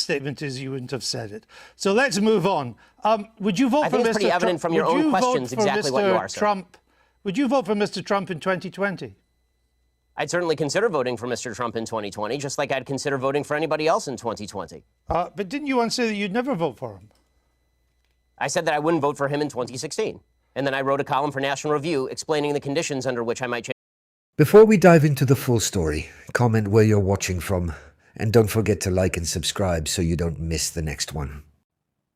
statement is you wouldn't have said it. So let's move on. Would you vote for Mr. Trump? I think it's pretty evident from your own questions exactly what you are, sir. Would you vote for Mr. Trump in 2020? I'd certainly consider voting for Mr. Trump in 2020, just like I'd consider voting for anybody else in 2020. But didn't you once say that you'd never vote for him? I said that I wouldn't vote for him in 2016. And then I wrote a column for National Review explaining the conditions under which I might change. Before we dive into the full story, comment where you're watching from, and don't forget to like and subscribe so you don't miss the next one.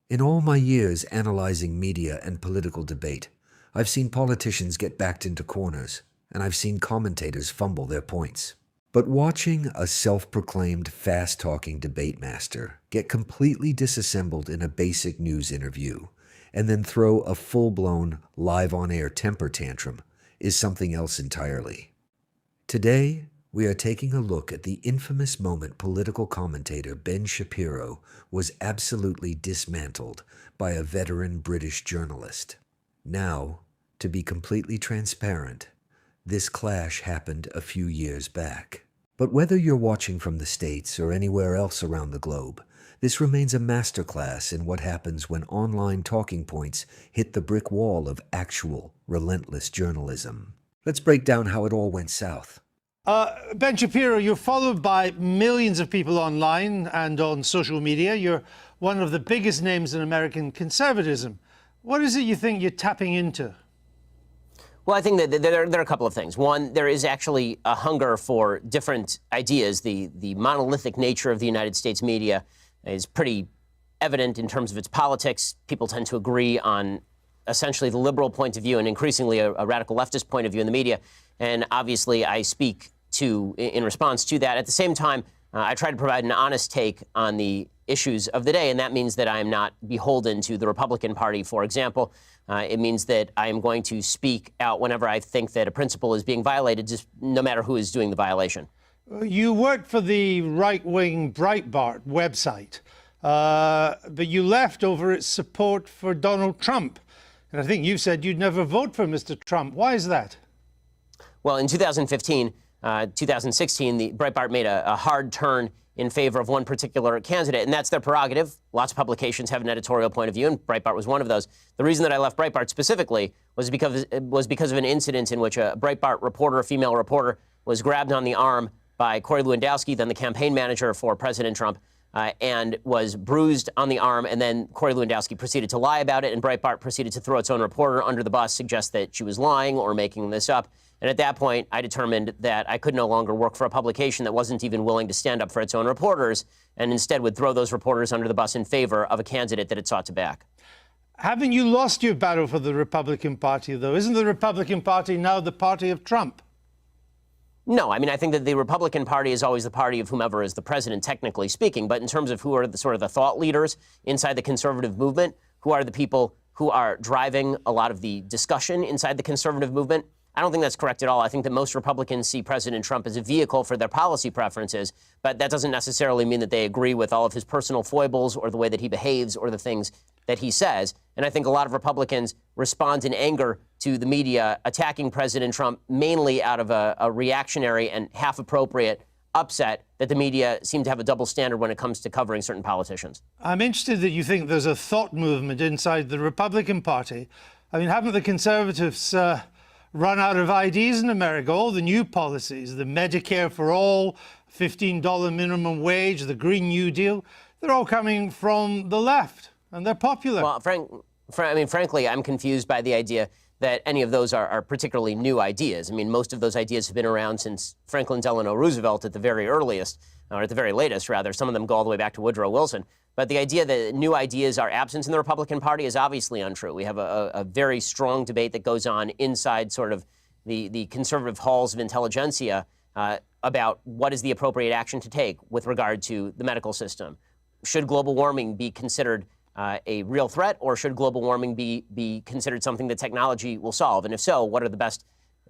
In all my years analyzing media and political debate, I've seen politicians get backed into corners, and I've seen commentators fumble their points. But watching a self-proclaimed fast-talking debate master get completely disassembled in a basic news interview and then throw a full-blown live-on-air temper tantrum is something else entirely. Today, we are taking a look at the infamous moment political commentator Ben Shapiro was absolutely dismantled by a veteran British journalist. Now, to be completely transparent, this clash happened a few years back. But whether you're watching from the States or anywhere else around the globe, this remains a masterclass in what happens when online talking points hit the brick wall of actual, relentless journalism. Let's break down how it all went south. Ben Shapiro, you're followed by millions of people online and on social media. You're one of the biggest names in American conservatism. What is it you think you're tapping into? Well, I think that there are a couple of things. One, there is actually a hunger for different ideas. The monolithic nature of the United States media is pretty evident in terms of its politics. People tend to agree on essentially the liberal point of view and increasingly a radical leftist point of view in the media. And obviously, I speak in response to that. At the same time, I try to provide an honest take on the issues of the day, and that means that I am not beholden to the Republican Party, for example. It means that I am going to speak out whenever I think that a principle is being violated, just no matter who is doing the violation. You worked for the right-wing Breitbart website, but you left over its support for Donald Trump. And I think you said you'd never vote for Mr. Trump. Why is that? Well, in 2016, the Breitbart made a hard turn in favor of one particular candidate, and that's their prerogative. Lots of publications have an editorial point of view, and Breitbart was one of those. The reason that I left Breitbart specifically was because of an incident in which a Breitbart reporter, a female reporter, was grabbed on the arm by Corey Lewandowski, then the campaign manager for President Trump, and was bruised on the arm, and then Corey Lewandowski proceeded to lie about it, and Breitbart proceeded to throw its own reporter under the bus, suggest that she was lying or making this up. And at that point, I determined that I could no longer work for a publication that wasn't even willing to stand up for its own reporters, and instead would throw those reporters under the bus in favor of a candidate that it sought to back. Haven't you lost your battle for the Republican Party, though? Isn't the Republican Party now the party of Trump? No, I mean, I think that the Republican Party is always the party of whomever is the president, technically speaking. But in terms of who are the sort of the thought leaders inside the conservative movement, who are the people who are driving a lot of the discussion inside the conservative movement, I don't think that's correct at all. I think that most Republicans see President Trump as a vehicle for their policy preferences, but that doesn't necessarily mean that they agree with all of his personal foibles or the way that he behaves or the things that he says. And I think a lot of Republicans respond in anger to the media attacking President Trump, mainly out of a reactionary and half-appropriate upset that the media seem to have a double standard when it comes to covering certain politicians. I'm interested that you think there's a thought movement inside the Republican Party. I mean, haven't the conservatives run out of ideas in America? All the new policies, the Medicare for all, $15 minimum wage, the Green New Deal, they're all coming from the left, and they're popular. Well, frankly, I'm confused by the idea that any of those are particularly new ideas. I mean, most of those ideas have been around since Franklin Delano Roosevelt at the very earliest, or at the very latest, rather. Some of them go all the way back to Woodrow Wilson. But the idea that new ideas are absent in the Republican Party is obviously untrue. We have a very strong debate that goes on inside sort of the conservative halls of intelligentsia about what is the appropriate action to take with regard to the medical system. Should global warming be considered a real threat, or should global warming be considered something that technology will solve? And if so, what are the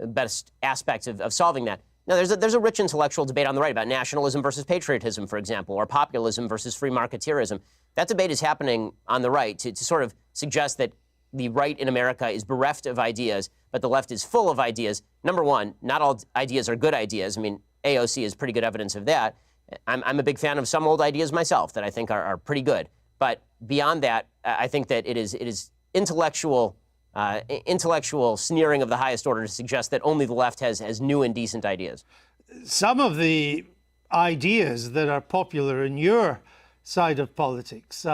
best aspects of solving that? Now, there's a rich intellectual debate on the right about nationalism versus patriotism, for example, or populism versus free marketeerism. That debate is happening on the right to sort of suggest that the right in America is bereft of ideas, but the left is full of ideas. Number one, not all ideas are good ideas. I mean, AOC is pretty good evidence of that. I'm a big fan of some old ideas myself that I think are pretty good. But beyond that, I think that it is intellectual sneering of the highest order to suggest that only the left has new and decent ideas. Some of the ideas that are popular in your side of politics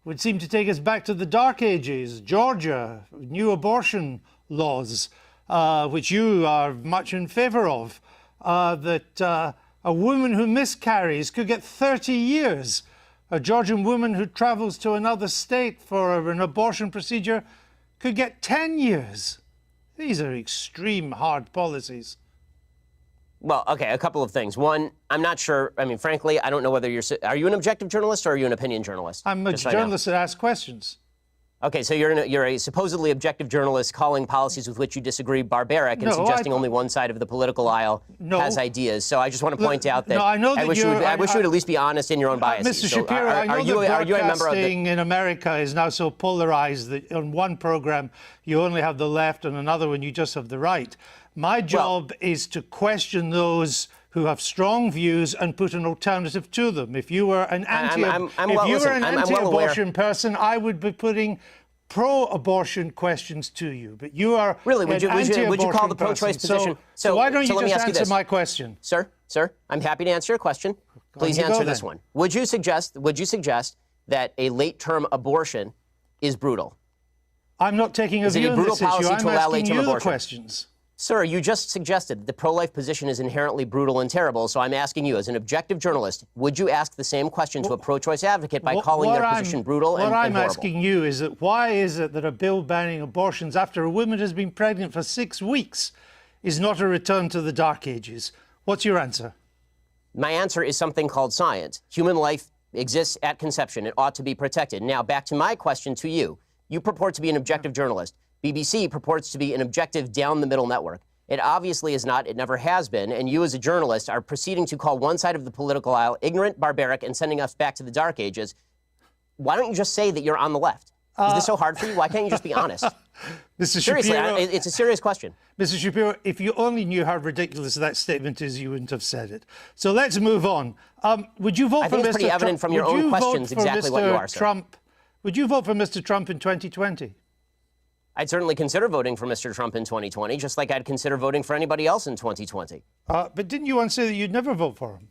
would seem to take us back to the Dark Ages, Georgia, new abortion laws, which you are much in favor of, that a woman who miscarries could get 30 years. A Georgian woman who travels to another state for an abortion procedure could get 10 years. These are extreme hard policies. Well, okay, a couple of things. One, I'm not sure. I mean, frankly, I don't know whether are you an objective journalist or are you an opinion journalist? I'm a journalist that asks questions. Okay, so you're a supposedly objective journalist calling policies with which you disagree barbaric and suggesting only one side of the political aisle has ideas. So I just want to point out that I wish you would at least be honest in your own biases. Mr. Shapiro, I know that broadcasting in America is now so polarized that on one program you only have the left and another one you just have the right. My job is to question those who have strong views and put an alternative to them. If you were an anti-abortion person, I would be putting pro-abortion questions to you. But you are really would you call the pro-choice position? So why don't you just answer my question, sir? I'm happy to answer your question. Please answer this one. Would you suggest that a late-term abortion is brutal? I'm not taking a view on this issue. I'm asking you the questions. Sir, you just suggested that the pro-life position is inherently brutal and terrible, so I'm asking you, as an objective journalist, would you ask the same question to a pro-choice advocate by calling their position brutal and horrible? What I'm asking you is that why is it that a bill banning abortions after a woman has been pregnant for 6 weeks is not a return to the Dark Ages? What's your answer? My answer is something called science. Human life exists at conception. It ought to be protected. Now, back to my question to you. You purport to be an objective journalist. BBC purports to be an objective down-the-middle network. It obviously is not. It never has been. And you as a journalist are proceeding to call one side of the political aisle ignorant, barbaric, and sending us back to the Dark Ages. Why don't you just say that you're on the left? Is this so hard for you? Why can't you just be honest? Seriously, it's a serious question. Mr. Shapiro, if you only knew how ridiculous that statement is, you wouldn't have said it. So let's move on. Would you vote for Mr. Trump? I think it's pretty evident from your own questions exactly what you are, sir. Would you vote for Mr. Trump in 2020? I'd certainly consider voting for Mr. Trump in 2020, just like I'd consider voting for anybody else in 2020. But didn't you once say that you'd never vote for him?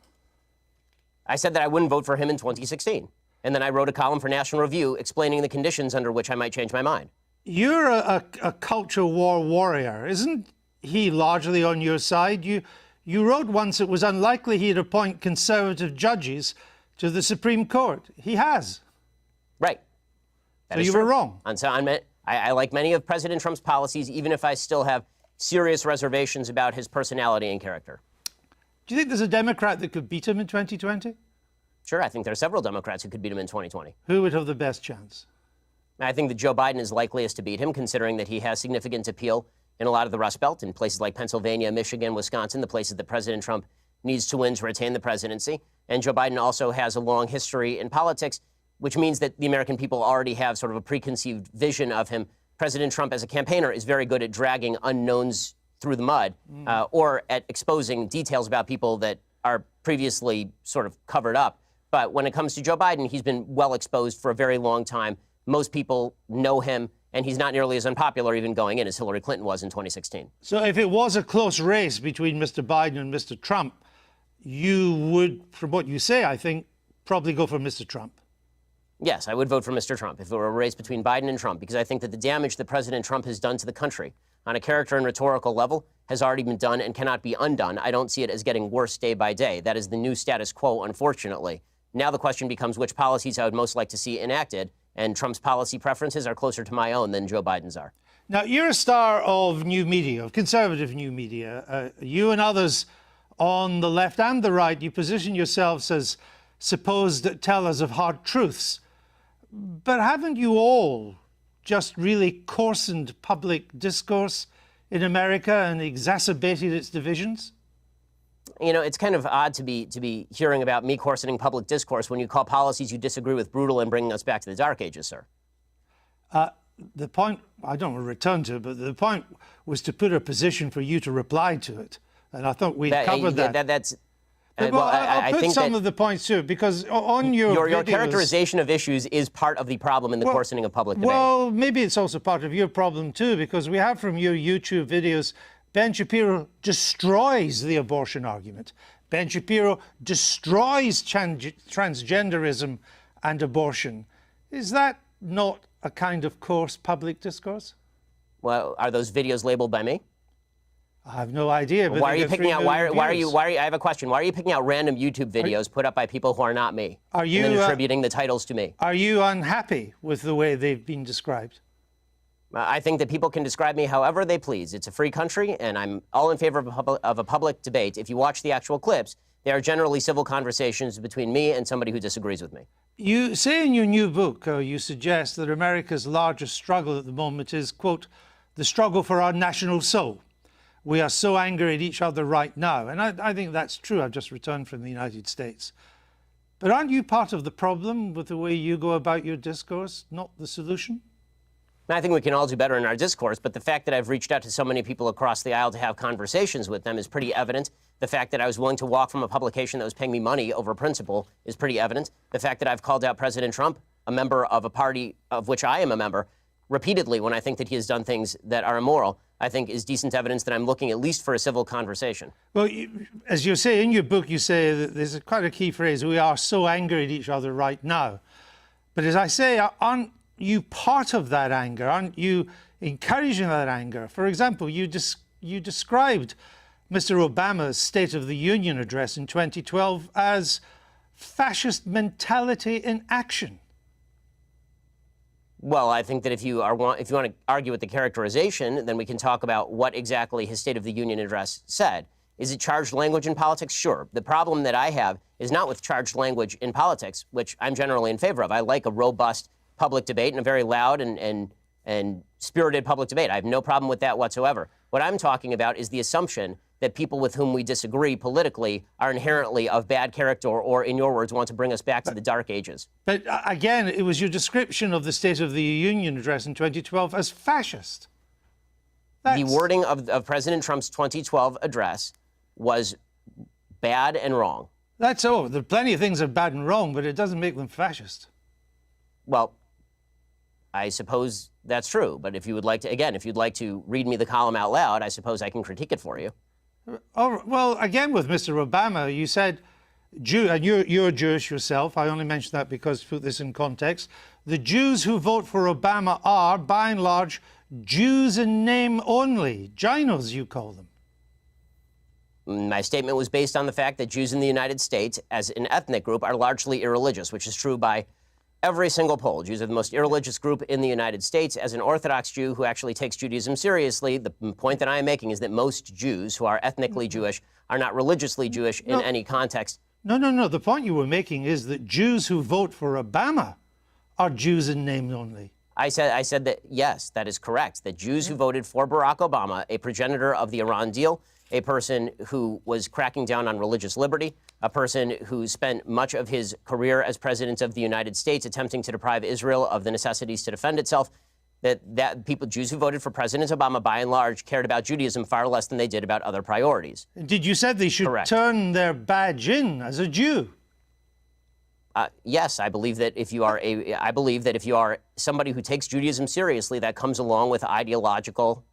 I said that I wouldn't vote for him in 2016. And then I wrote a column for National Review explaining the conditions under which I might change my mind. You're a culture war warrior. Isn't he largely on your side? You wrote once it was unlikely he'd appoint conservative judges to the Supreme Court. He has. Right. So you were wrong. I like many of President Trump's policies, even if I still have serious reservations about his personality and character. Do you think there's a Democrat that could beat him in 2020? Sure, I think there are several Democrats who could beat him in 2020. Who would have the best chance? I think that Joe Biden is likeliest to beat him, considering that he has significant appeal in a lot of the Rust Belt, in places like Pennsylvania, Michigan, Wisconsin, the places that President Trump needs to win to retain the presidency. And Joe Biden also has a long history in politics, which means that the American people already have sort of a preconceived vision of him. President Trump, as a campaigner, is very good at dragging unknowns through the mud or at exposing details about people that are previously sort of covered up. But when it comes to Joe Biden, he's been well exposed for a very long time. Most people know him, and he's not nearly as unpopular even going in as Hillary Clinton was in 2016. So if it was a close race between Mr. Biden and Mr. Trump, you would, from what you say, I think, probably go for Mr. Trump. Yes, I would vote for Mr. Trump if it were a race between Biden and Trump, because I think that the damage that President Trump has done to the country on a character and rhetorical level has already been done and cannot be undone. I don't see it as getting worse day by day. That is the new status quo, unfortunately. Now the question becomes which policies I would most like to see enacted, and Trump's policy preferences are closer to my own than Joe Biden's are. Now, you're a star of new media, of conservative new media. You and others on the left and the right, you position yourselves as supposed tellers of hard truths. But haven't you all just really coarsened public discourse in America and exacerbated its divisions? You know, it's kind of odd to be hearing about me coarsening public discourse when you call policies you disagree with brutal and bringing us back to the Dark Ages, sir. The point, I don't want to return to it, but the point was to put a position for you to reply to it. And I thought we'd covered that. I'll put think some that of the points too, because on your your videos, characterization of issues is part of the problem in the coarsening of public debate. well, maybe it's also part of your problem too, because we have from your YouTube videos, Ben Shapiro destroys the abortion argument. Ben Shapiro destroys transgenderism and abortion. Is that not a kind of coarse public discourse? Well, are those videos labeled by me? I have no idea. But Why are they you get picking 3 out? million views. I have a question. Why are you picking out random YouTube videos put up by people who are not me? Are you and then attributing the titles to me? Are you unhappy with the way they've been described? I think that people can describe me however they please. It's a free country, and I'm all in favor of a public debate. If you watch the actual clips, they are generally civil conversations between me and somebody who disagrees with me. You say in your new book, you suggest that America's largest struggle at the moment is, quote, the struggle for our national soul. We are so angry at each other right now. And I think that's true. I've just returned from the United States. But aren't you part of the problem with the way you go about your discourse, not the solution? I think we can all do better in our discourse, but the fact that I've reached out to so many people across the aisle to have conversations with them is pretty evident. The fact that I was willing to walk from a publication that was paying me money over principle is pretty evident. The fact that I've called out President Trump, a member of a party of which I am a member, repeatedly when I think that he has done things that are immoral, I think is decent evidence that I'm looking at least for a civil conversation. Well, as you say in your book, you say that there's quite a key phrase, we are so angry at each other right now. But as I say, aren't you part of that anger? Aren't you encouraging that anger? For example, you described Mr. Obama's State of the Union address in 2012 as fascist mentality in action. Well, I think that if you want to argue with the characterization, then we can talk about what exactly his State of the Union address said. Is it charged language in politics? Sure. The problem that I have is not with charged language in politics, which I'm generally in favor of. I like a robust public debate and a very loud and spirited public debate. I have no problem with that whatsoever. What I'm talking about is the assumption that people with whom we disagree politically are inherently of bad character or, in your words, want to bring us back to the dark ages. But again, it was your description of the State of the Union address in 2012 as fascist. The wording of President Trump's 2012 address was bad and wrong. There are plenty of things that are bad and wrong, but it doesn't make them fascist. Well, I suppose that's true. But if you would like to, again, if you'd like to read me the column out loud, I suppose I can critique it for you. Oh, well, again, with Mr. Obama, you said, and you're Jewish yourself. I only mention that because, to put this in context, the Jews who vote for Obama are, by and large, Jews in name only. Ginos, you call them. My statement was based on the fact that Jews in the United States, as an ethnic group, are largely irreligious, which is true by every single poll. Jews are the most irreligious group in the United States. As an Orthodox Jew who actually takes Judaism seriously, the point that I am making is that most Jews who are ethnically Jewish are not religiously Jewish in any context. No. The point you were making is that Jews who vote for Obama are Jews in name only. I said that, yes, that is correct, that Jews who voted for Barack Obama, a progenitor of the Iran deal, a person who was cracking down on religious liberty, a person who spent much of his career as president of the United States attempting to deprive Israel of the necessities to defend itself, that people, Jews who voted for President Obama, by and large, cared about Judaism far less than they did about other priorities. Did you say they should turn their badge in as a Jew? Yes, I believe that if you are somebody who takes Judaism seriously, that comes along with ideological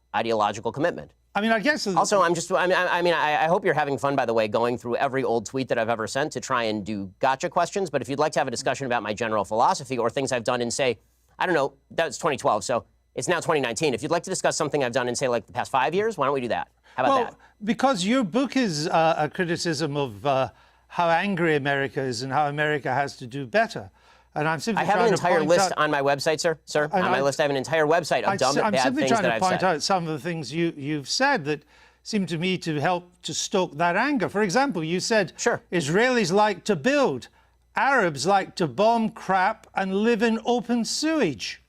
commitment. I mean, I guess. Also, I hope you're having fun, by the way, going through every old tweet that I've ever sent to try and do gotcha questions. But if you'd like to have a discussion about my general philosophy or things I've done in, say, I don't know, that's 2012, so it's now 2019. If you'd like to discuss something I've done in, say, like the past 5 years, why don't we do that? How about that? Because your book is a criticism of how angry America is and how America has to do better. And I'm simply I have an entire list on my website, sir. On my list, I have an entire website of dumb, bad things that I've said. I'm simply trying to point out some of the things you've said that seem to me to help to stoke that anger. For example, you said Israelis like to build, Arabs like to bomb crap and live in open sewage.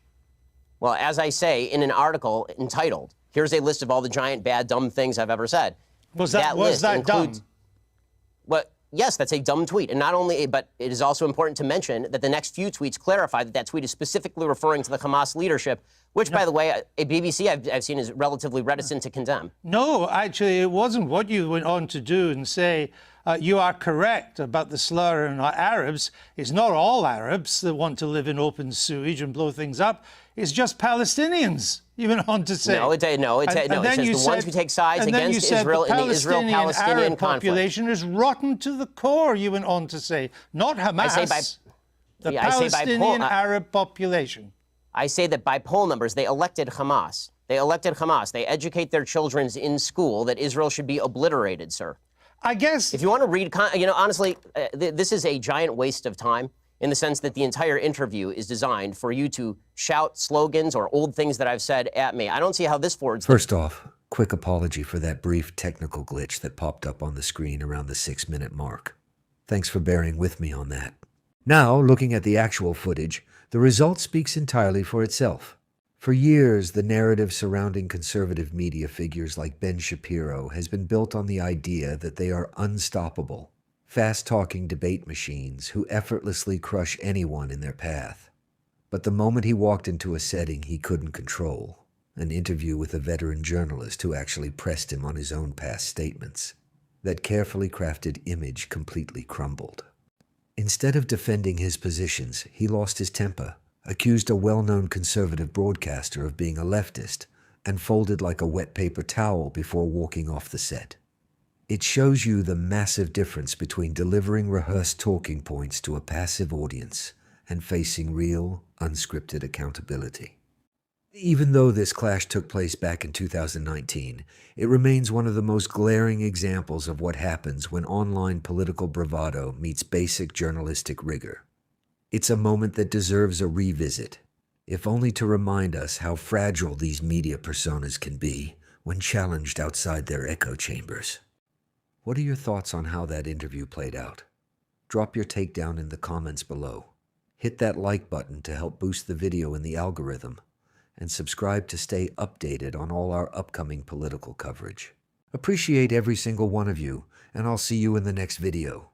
Well, as I say in an article entitled, "Here's a list of all the giant, bad, dumb things I've ever said." Was that dumb? Well, yes, that's a dumb tweet. And not only, but it is also important to mention that the next few tweets clarify that tweet is specifically referring to the Hamas leadership, which, by the way, a BBC I've seen is relatively reticent to condemn. No, actually, it wasn't. What you went on to do and say You are correct about the slur on Arabs. It's not all Arabs that want to live in open sewage and blow things up. It's just Palestinians, you went on to say. No, it says the ones who take sides against Israel in the Israel-Palestinian Arab conflict. population is rotten to the core, you went on to say. Not Hamas, the Palestinian Arab population. I say that by poll numbers, they elected Hamas. They elected Hamas. They educate their children in school that Israel should be obliterated, sir. I guess... If you want to read, honestly, this is a giant waste of time in the sense that the entire interview is designed for you to shout slogans or old things that I've said at me. I don't see how this forwards... First off, quick apology for that brief technical glitch that popped up on the screen around the 6-minute mark. Thanks for bearing with me on that. Now, looking at the actual footage, the result speaks entirely for itself. For years, the narrative surrounding conservative media figures like Ben Shapiro has been built on the idea that they are unstoppable, fast-talking debate machines who effortlessly crush anyone in their path. But the moment he walked into a setting he couldn't control, an interview with a veteran journalist who actually pressed him on his own past statements, that carefully crafted image completely crumbled. Instead of defending his positions, he lost his temper, accused a well-known conservative broadcaster of being a leftist, and folded like a wet paper towel before walking off the set. It shows you the massive difference between delivering rehearsed talking points to a passive audience and facing real, unscripted accountability. Even though this clash took place back in 2019, it remains one of the most glaring examples of what happens when online political bravado meets basic journalistic rigor. It's a moment that deserves a revisit, if only to remind us how fragile these media personas can be when challenged outside their echo chambers. What are your thoughts on how that interview played out? Drop your take down in the comments below. Hit that like button to help boost the video in the algorithm, and subscribe to stay updated on all our upcoming political coverage. Appreciate every single one of you, and I'll see you in the next video.